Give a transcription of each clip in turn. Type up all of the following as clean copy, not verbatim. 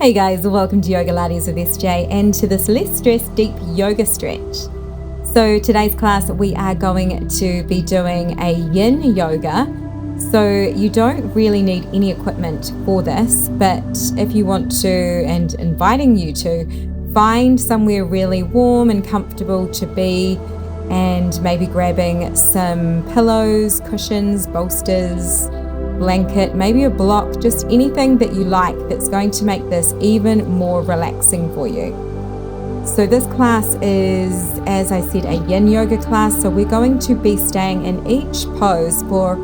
Hey guys, welcome to Yogalates with SJ and to this less stress deep yoga stretch. So today's class we are going to be doing a Yin Yoga. So you don't really need any equipment for this, but if you want to, and inviting you to, find somewhere really warm and comfortable to be, and maybe grabbing some pillows, cushions, bolsters, blanket, maybe a block, just anything that you like that's going to make this even more relaxing for you. So this class is, as I said, a Yin Yoga class. So we're going to be staying in each pose for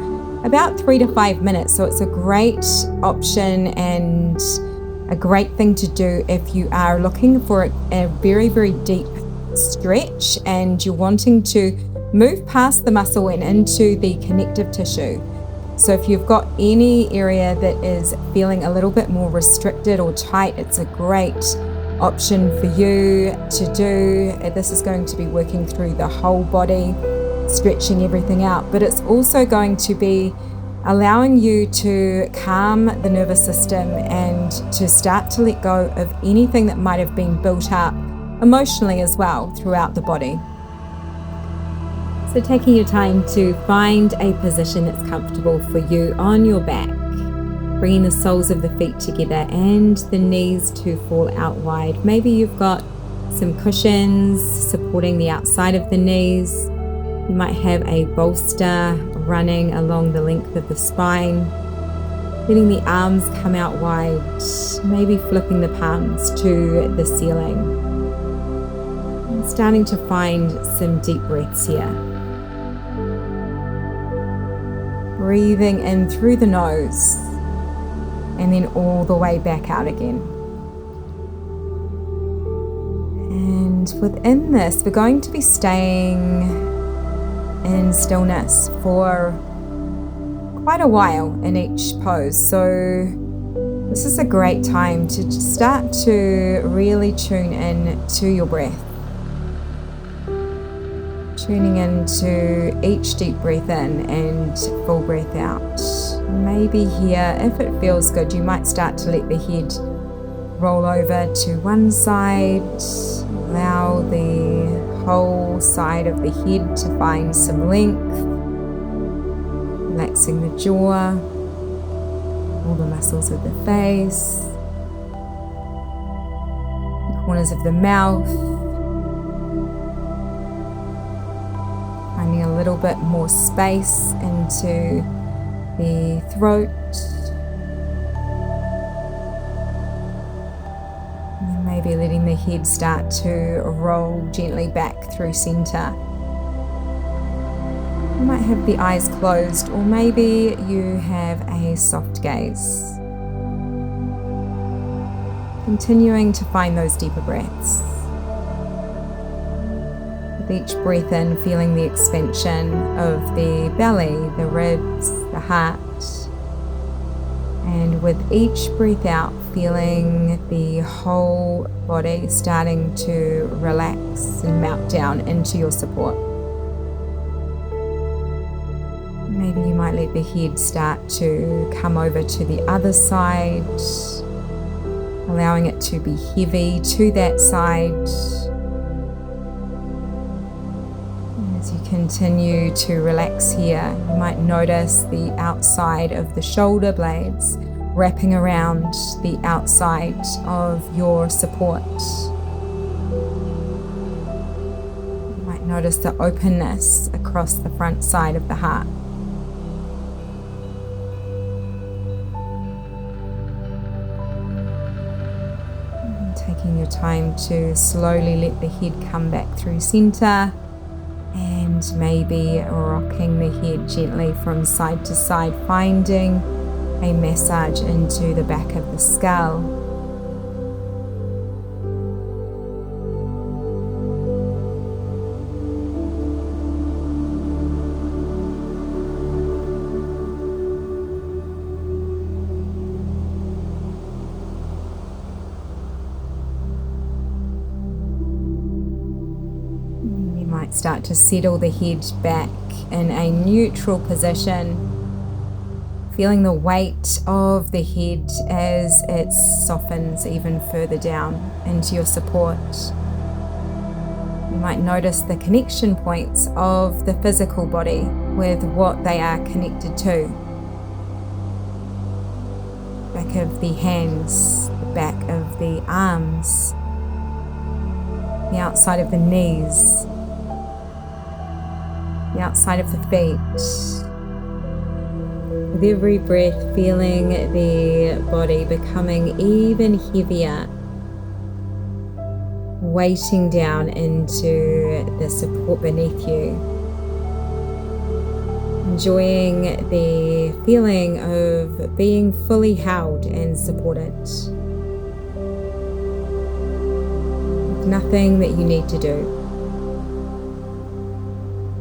about 3 to 5 minutes. So it's a great option and a great thing to do if you are looking for a very, very deep stretch and you're wanting to move past the muscle and into the connective tissue. So if you've got any area that is feeling a little bit more restricted or tight, it's a great option for you to do. This is going to be working through the whole body, stretching everything out, but it's also going to be allowing you to calm the nervous system and to start to let go of anything that might have been built up emotionally as well throughout the body. So taking your time to find a position that's comfortable for you on your back, bringing the soles of the feet together and the knees to fall out wide. Maybe you've got some cushions supporting the outside of the knees. You might have a bolster running along the length of the spine, letting the arms come out wide, maybe flipping the palms to the ceiling. And starting to find some deep breaths here. Breathing in through the nose and then all the way back out again. And within this, we're going to be staying in stillness for quite a while in each pose. So this is a great time to start to really tune in to your breath. Tuning into each deep breath in and full breath out. Maybe here, if it feels good, you might start to let the head roll over to one side. Allow the whole side of the head to find some length. Relaxing the jaw, all the muscles of the face, the corners of the mouth. Finding a little bit more space into the throat. And then maybe letting the head start to roll gently back through center. You might have the eyes closed, or maybe you have a soft gaze. Continuing to find those deeper breaths. Each breath in, feeling the expansion of the belly, the ribs, the heart. And with each breath out, feeling the whole body starting to relax and melt down into your support. Maybe you might let the head start to come over to the other side, allowing it to be heavy to that side. As you continue to relax here, you might notice the outside of the shoulder blades wrapping around the outside of your support. You might notice the openness across the front side of the heart. And taking your time to slowly let the head come back through center. And maybe rocking the head gently from side to side, finding a massage into the back of the skull. Start to settle the head back in a neutral position, feeling the weight of the head as it softens even further down into your support. You might notice the connection points of the physical body with what they are connected to. Back of the hands, the back of the arms, the outside of the knees, the outside of the feet. With every breath, feeling the body becoming even heavier, weighting down into the support beneath you. Enjoying the feeling of being fully held and supported. Nothing that you need to do.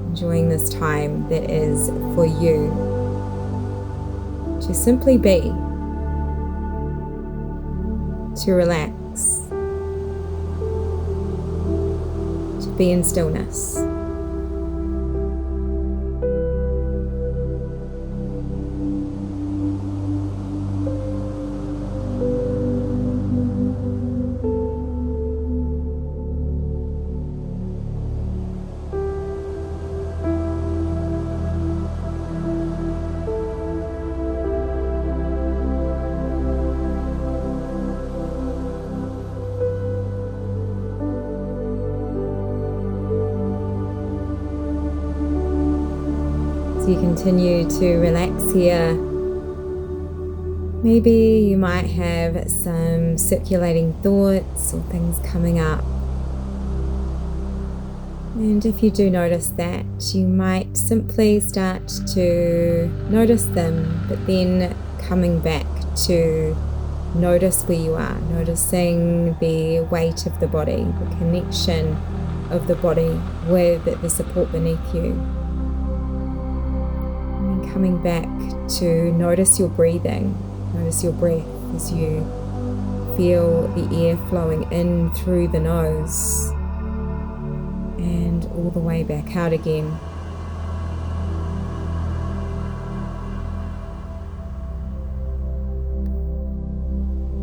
Enjoying this time that is for you to simply be, to relax, to be in stillness. As you continue to relax here, maybe you might have some circulating thoughts or things coming up. And if you do notice that, you might simply start to notice them, but then coming back to notice where you are, noticing the weight of the body, the connection of the body with the support beneath you. Coming back to notice your breathing, notice your breath as you feel the air flowing in through the nose and all the way back out again.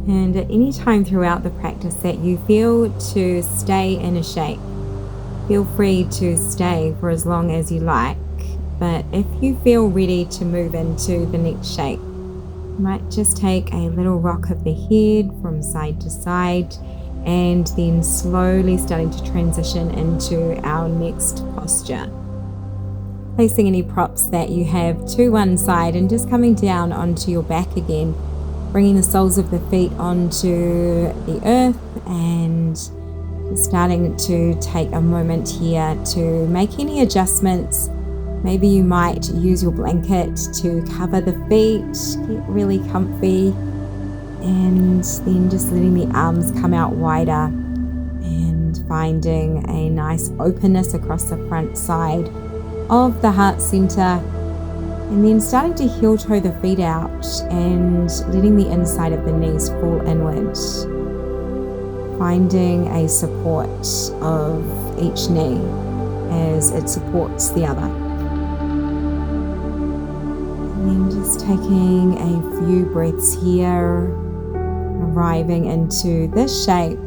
And at any time throughout the practice that you feel to stay in a shape, feel free to stay for as long as you like. But if you feel ready to move into the next shape, you might just take a little rock of the head from side to side and then slowly starting to transition into our next posture. Placing any props that you have to one side and just coming down onto your back again, bringing the soles of the feet onto the earth and starting to take a moment here to make any adjustments. Maybe you might use your blanket to cover the feet, get really comfy, and then just letting the arms come out wider and finding a nice openness across the front side of the heart center, and then starting to heel toe the feet out and letting the inside of the knees fall inward, finding a support of each knee as it supports the other. And then just taking a few breaths here, arriving into this shape.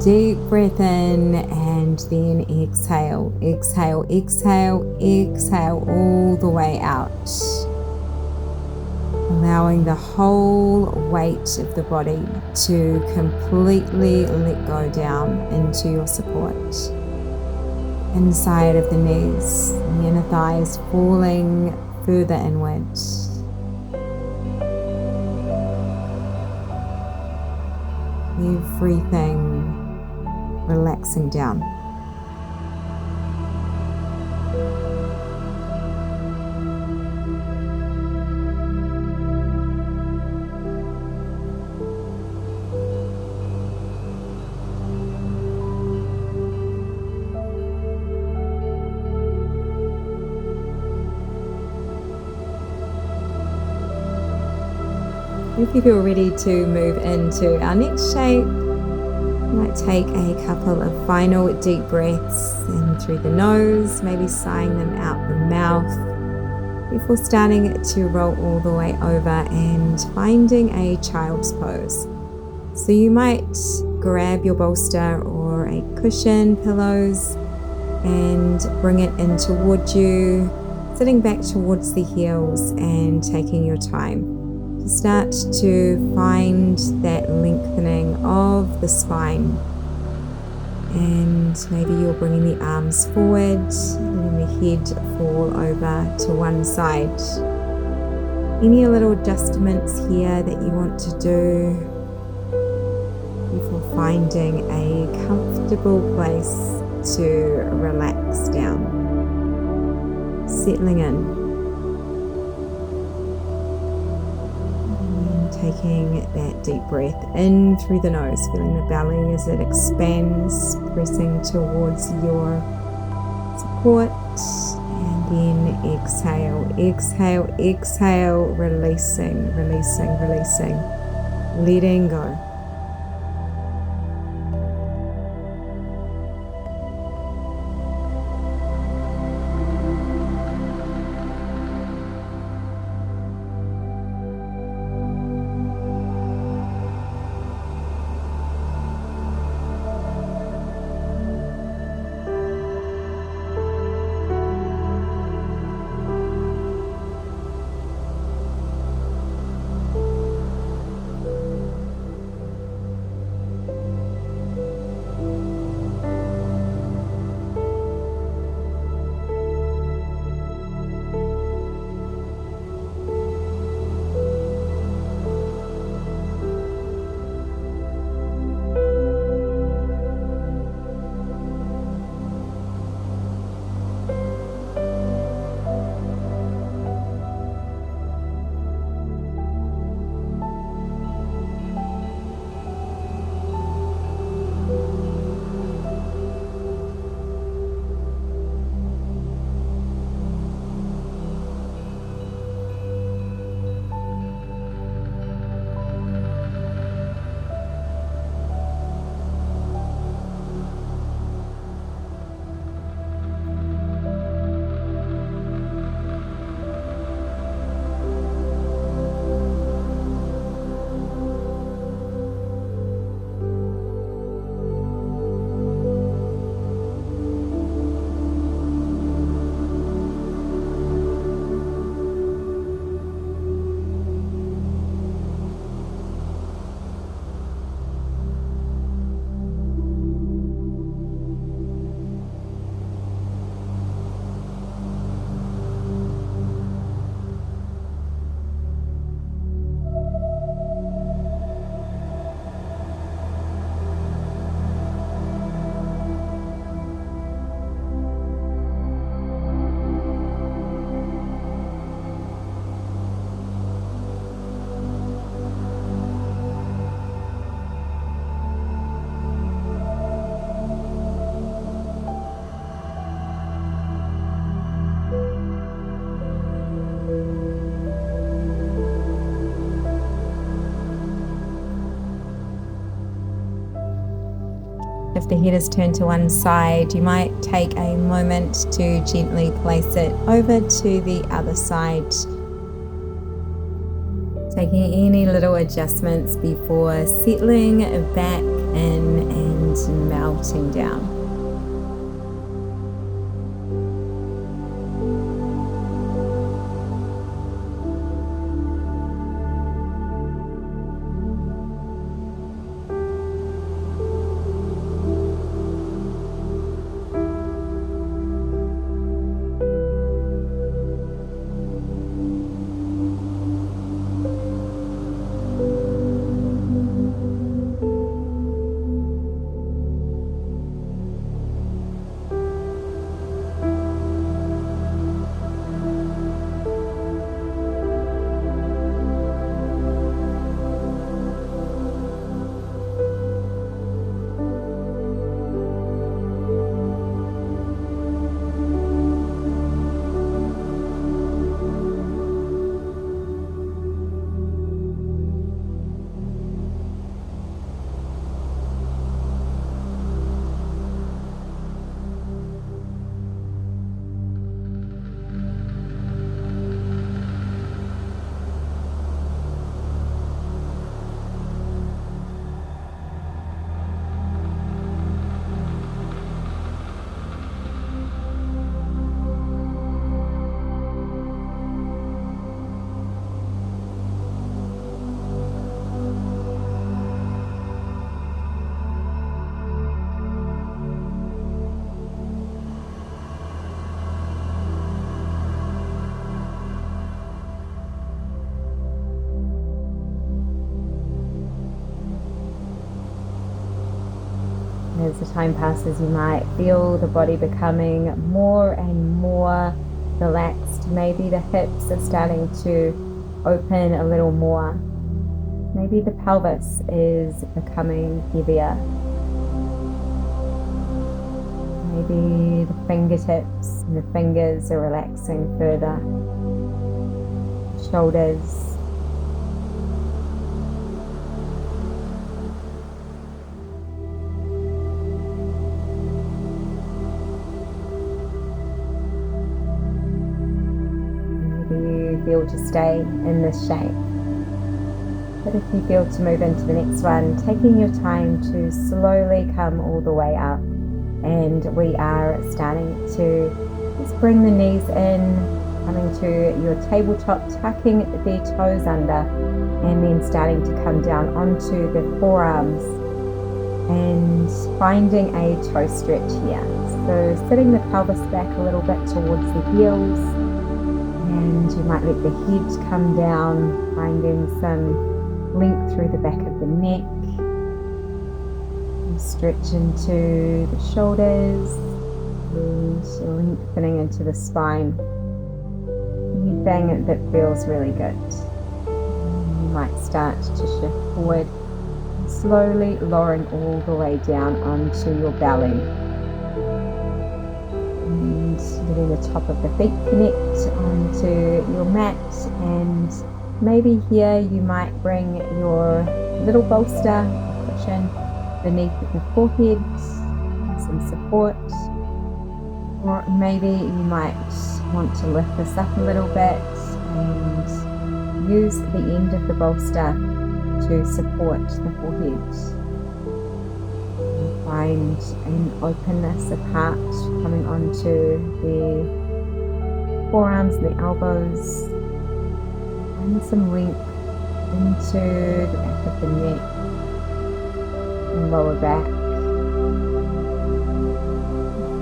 Deep breath in and then exhale, exhale, exhale, exhale all the way out. Allowing the whole weight of the body to completely let go down into your support. Inside of the knees, the inner thighs falling further inwards. Everything relaxing down. If you feel ready to move into our next shape, you might take a couple of final deep breaths in through the nose, maybe sighing them out the mouth, before starting to roll all the way over and finding a child's pose. So you might grab your bolster or a cushion, pillows, and bring it in toward you, sitting back towards the heels and taking your time to start to find that lengthening of the spine. And maybe you're bringing the arms forward, letting the head fall over to one side. Any little adjustments here that you want to do before finding a comfortable place to relax down, settling in, and taking that deep breath in through the nose, feeling the belly as it expands, pressing towards your support, and then exhale, exhale, exhale, releasing, releasing, releasing, letting go. If the head is turned to one side, you might take a moment to gently place it over to the other side, taking any little adjustments before settling back in and melting down. As the time passes, you might feel the body becoming more and more relaxed. Maybe the hips are starting to open a little more. Maybe the pelvis is becoming heavier. Maybe the fingertips and the fingers are relaxing further. Shoulders. Feel to stay in this shape. But if you feel to move into the next one, taking your time to slowly come all the way up. And we are starting to just bring the knees in, coming to your tabletop, tucking the toes under, and then starting to come down onto the forearms and finding a toe stretch here. So sitting the pelvis back a little bit towards the heels. And you might let the head come down, finding some length through the back of the neck. And stretch into the shoulders and lengthening into the spine. Anything that feels really good. You might start to shift forward, slowly lowering all the way down onto your belly. And letting the top of the feet connect onto your mat, and maybe here you might bring your little bolster cushion beneath the forehead, some support, or maybe you might want to lift this up a little bit and use the end of the bolster to support the forehead. Find an openness of heart coming onto the forearms and the elbows, and some length into the back of the neck and lower back,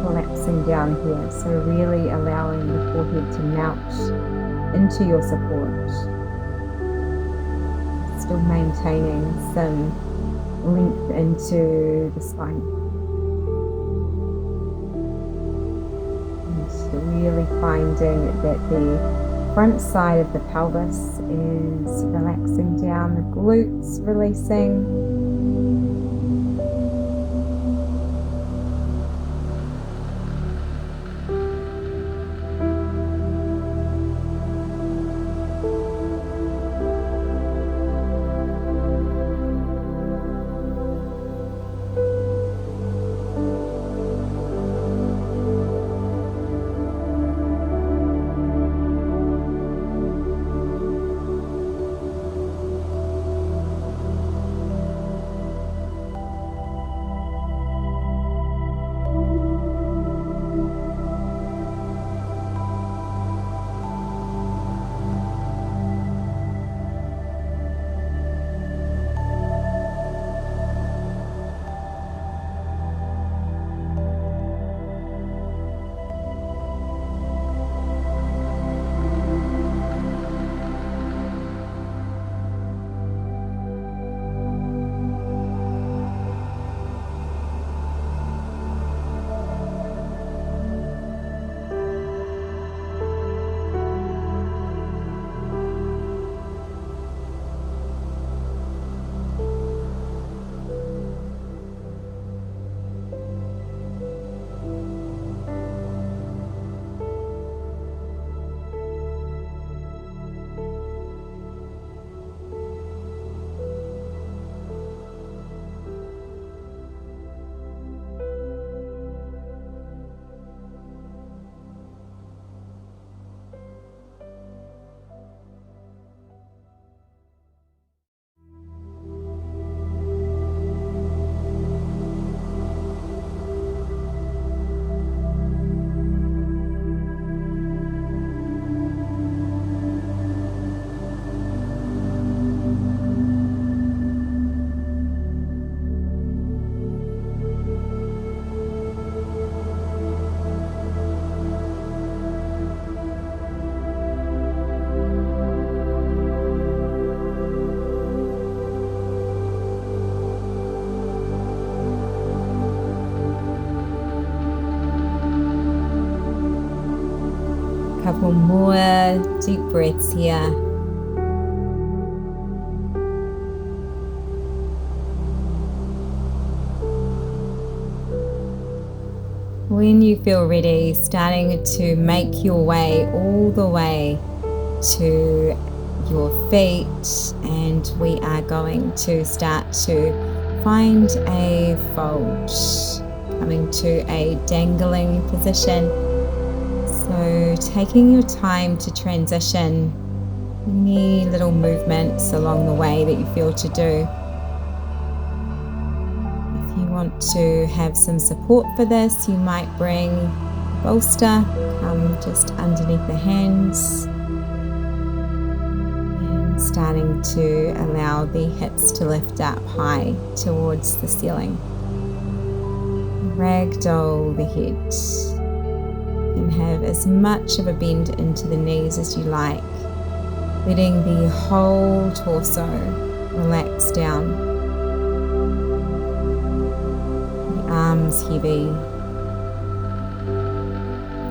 collapsing down here. So really allowing the forehead to melt into your support, still maintaining some length into the spine. And really finding that the front side of the pelvis is relaxing down, the glutes releasing. couple more deep breaths here. When you feel ready, starting to make your way all the way to your feet, and we are going to start to find a fold, coming to a dangling position. So taking your time to transition, any little movements along the way that you feel to do. If you want to have some support for this, you might bring a bolster, just underneath the hands, and starting to allow the hips to lift up high towards the ceiling. Ragdoll the head. You can have as much of a bend into the knees as you like, letting the whole torso relax down. The arms heavy,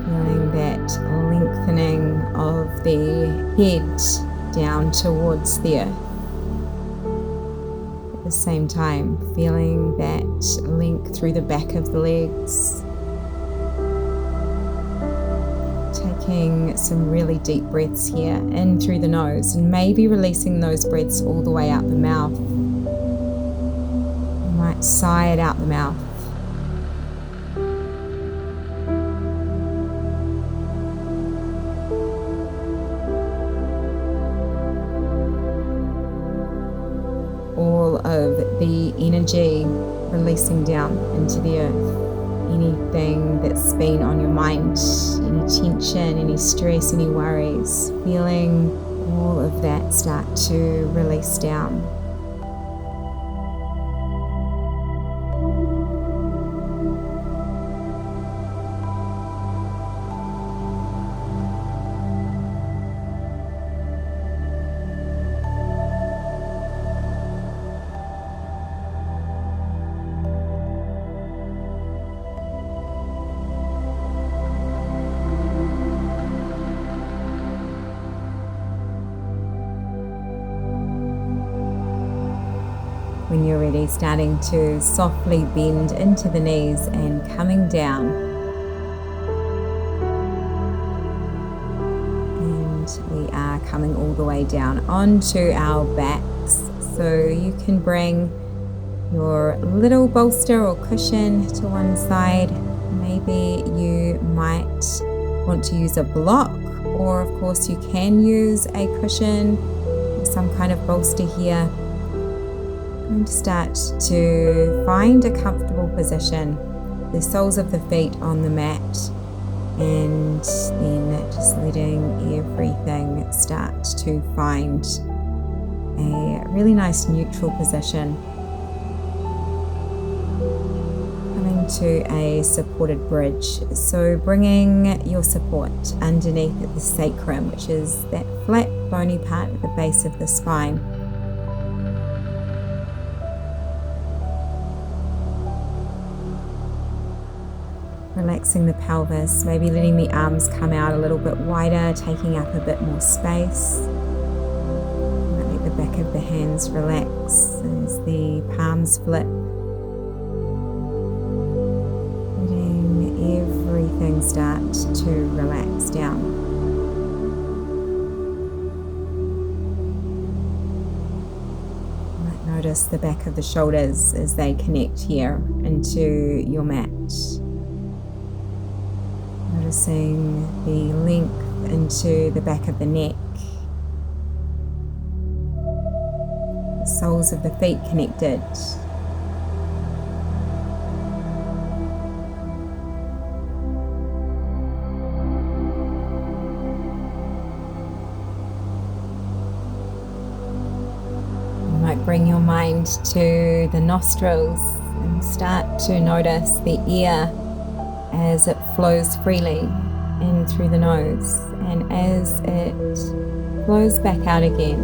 feeling that lengthening of the head down towards the earth. At the same time, feeling that length through the back of the legs. Taking some really deep breaths here, in through the nose, and maybe releasing those breaths all the way out the mouth. You might sigh it out the mouth. All of the energy releasing down into the earth. Anything that's been on your mind, any tension, any stress, any worries, feeling all of that start to release down. When you're ready, starting to softly bend into the knees and coming down. And we are coming all the way down onto our backs. So you can bring your little bolster or cushion to one side. Maybe you might want to use a block, or of course you can use a cushion or some kind of bolster here. And start to find a comfortable position, the soles of the feet on the mat, and then just letting everything start to find a really nice neutral position. Coming to a supported bridge, so bringing your support underneath the sacrum, which is that flat bony part at the base of the spine. Relaxing the pelvis, maybe letting the arms come out a little bit wider, taking up a bit more space. Let the back of the hands relax as the palms flip. Letting everything start to relax down. You might notice the back of the shoulders as they connect here into your mat. Noticing the length into the back of the neck, the soles of the feet connected. You might bring your mind to the nostrils and start to notice the air as it flows freely in through the nose, and as it flows back out again.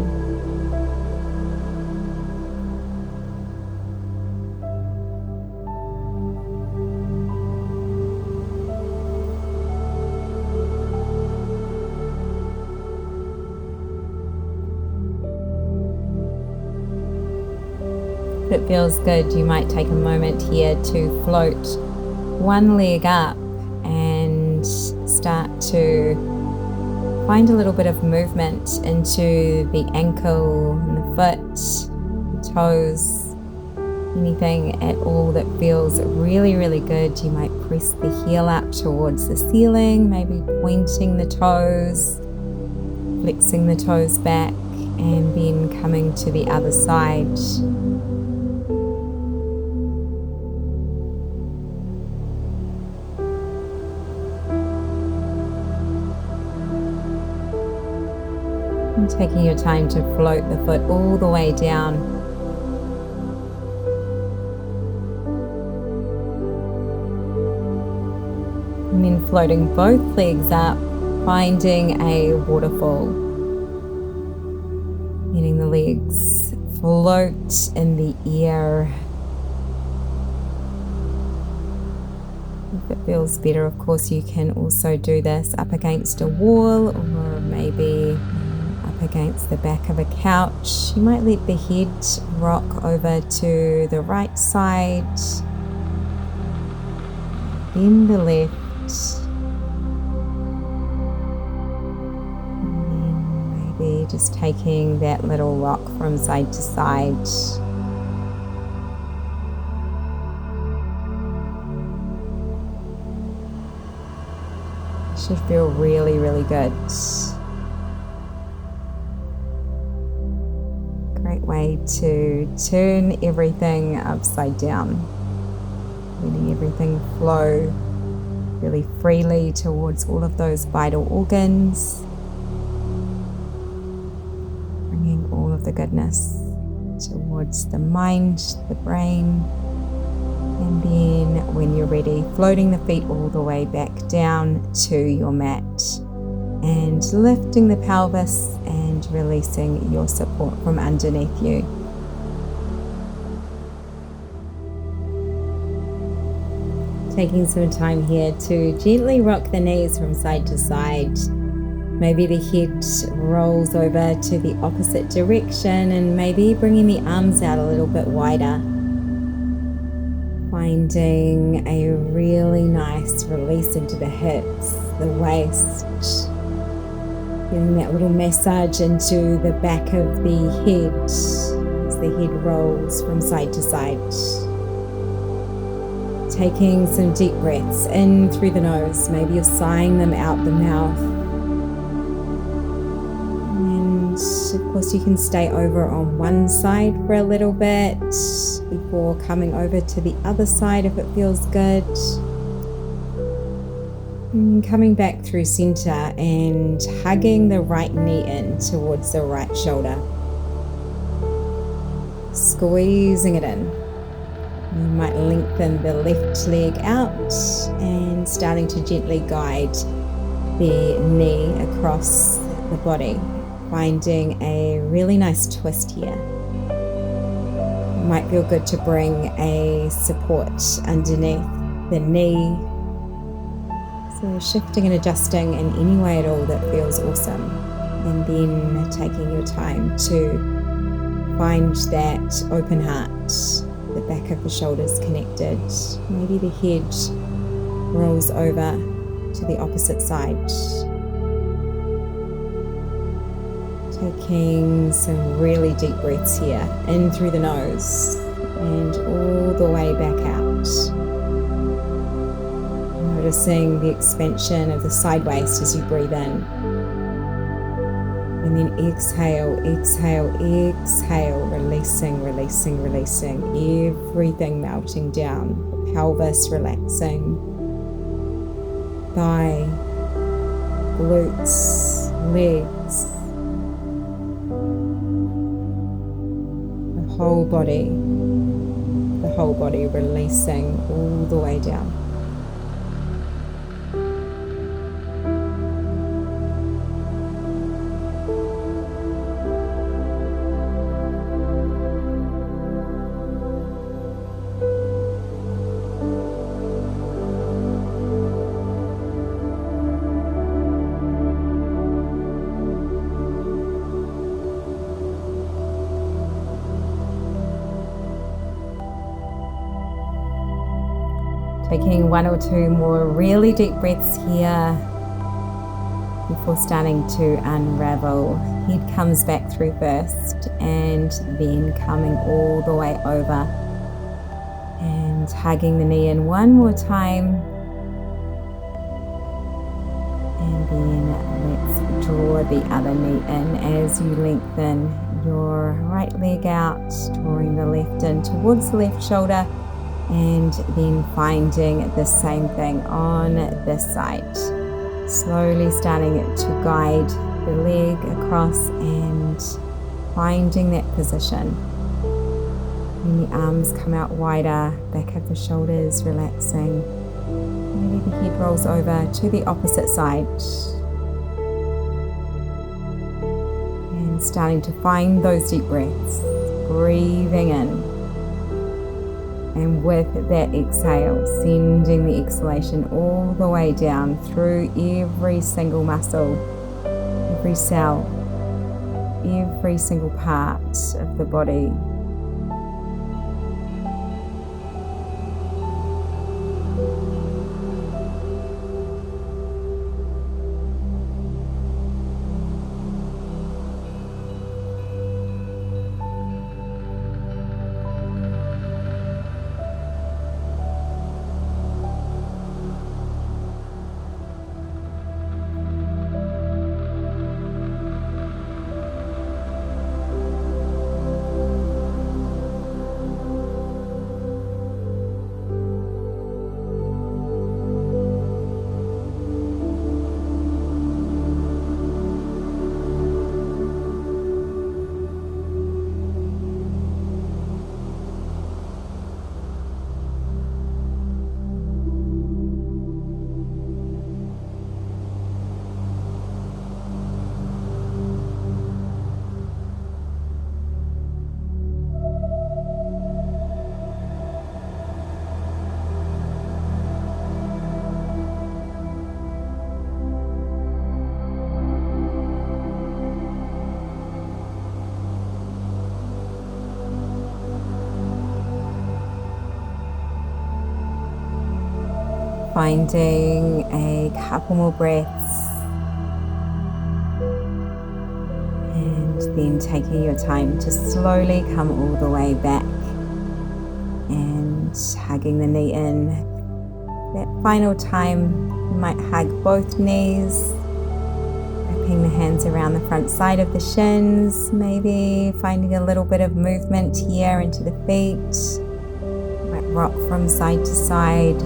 If it feels good, you might take a moment here to float one leg up and start to find a little bit of movement into the ankle and the foot, the toes, anything at all that feels really, really good. You might press the heel up towards the ceiling, maybe pointing the toes, flexing the toes back, and then coming to the other side. And taking your time to float the foot all the way down. And then floating both legs up, finding a waterfall. Letting the legs float in the air. If it feels better, of course, you can also do this up against a wall or maybe up against the back of a couch. You might let the head rock over to the right side, then the left. Just taking that little rock from side to side. Should feel really, really good. Great way to turn everything upside down. Letting everything flow really freely towards all of those vital organs. All of the goodness towards the mind, the brain, and then when you're ready, floating the feet all the way back down to your mat and lifting the pelvis and releasing your support from underneath you. Taking some time here to gently rock the knees from side to side. Maybe the head rolls over to the opposite direction and maybe bringing the arms out a little bit wider. Finding a really nice release into the hips, the waist. Getting that little massage into the back of the head as the head rolls from side to side. Taking some deep breaths in through the nose. Maybe you're sighing them out the mouth. Of course, you can stay over on one side for a little bit before coming over to the other side if it feels good. And coming back through center and hugging the right knee in towards the right shoulder. Squeezing it in. You might lengthen the left leg out and starting to gently guide the knee across the body. Finding a really nice twist here. It might feel good to bring a support underneath the knee. So shifting and adjusting in any way at all that feels awesome. And then taking your time to find that open heart, the back of the shoulders connected. Maybe the head rolls over to the opposite side. Taking some really deep breaths here, in through the nose and all the way back out. Noticing the expansion of the side waist as you breathe in. And then exhale, exhale, exhale, releasing, releasing, releasing. Everything melting down, the pelvis relaxing, thigh, glutes, legs. The whole body releasing all the way down. Taking 1 or 2 more really deep breaths here before starting to unravel. Head comes back through first and then coming all the way over and hugging the knee in one more time. And then let's draw the other knee in as you lengthen your right leg out, drawing the left in towards the left shoulder, and then finding the same thing on this side. Slowly starting to guide the leg across and finding that position. When the arms come out wider, back of the shoulders relaxing. Maybe the head rolls over to the opposite side. And starting to find those deep breaths. Breathing in. And with that exhale, sending the exhalation all the way down through every single muscle, every cell, every single part of the body. Finding a couple more breaths and then taking your time to slowly come all the way back and hugging the knee in. That final time you might hug both knees, wrapping the hands around the front side of the shins, maybe finding a little bit of movement here into the feet. You might rock from side to side.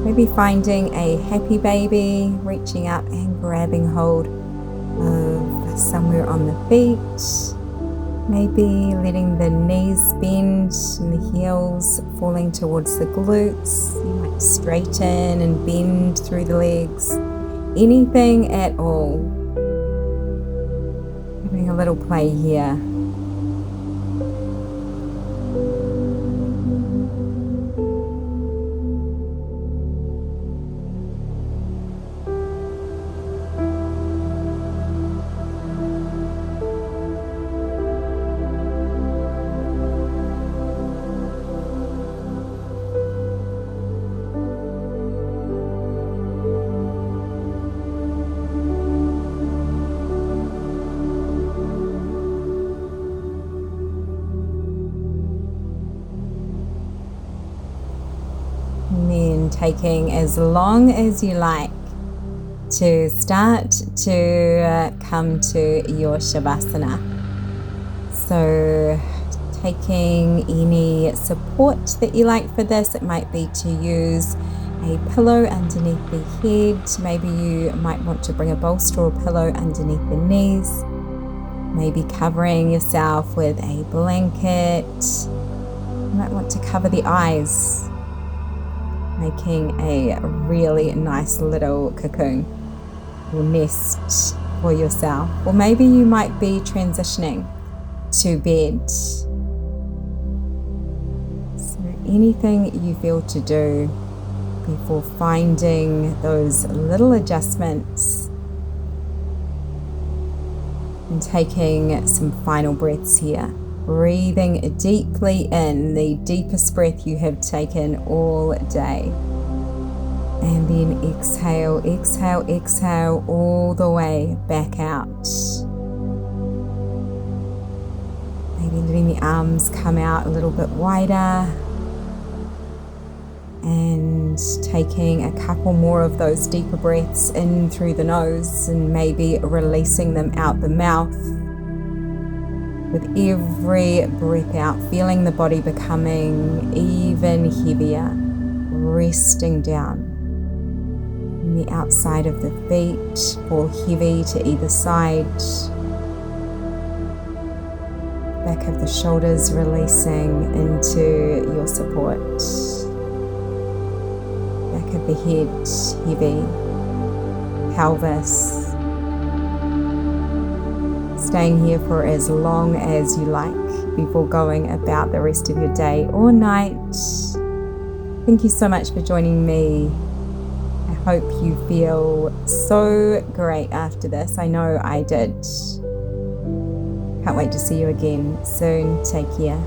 Maybe finding a happy baby, reaching up and grabbing hold of somewhere on the feet. Maybe letting the knees bend and the heels falling towards the glutes. You might straighten and bend through the legs. Anything at all. Having a little play here. And then taking as long as you like to start to come to your shavasana. So taking any support that you like for this, it might be to use a pillow underneath the head. Maybe you might want to bring a bolster or pillow underneath the knees. Maybe covering yourself with a blanket. You might want to cover the eyes, making a really nice little cocoon or nest for yourself. Or maybe you might be transitioning to bed. So anything you feel to do before finding those little adjustments and taking some final breaths here. Breathing deeply in, the deepest breath you have taken all day. And then exhale, exhale, exhale all the way back out. Maybe letting the arms come out a little bit wider. And taking a couple more of those deeper breaths in through the nose and maybe releasing them out the mouth. With every breath out, feeling the body becoming even heavier, resting down. And the outside of the feet fall heavy to either side. Back of the shoulders releasing into your support. Back of the head heavy. Pelvis. Staying here for as long as you like before going about the rest of your day or night. Thank you so much for joining me. I hope you feel so great after this. I know I did. Can't wait to see you again soon. Take care.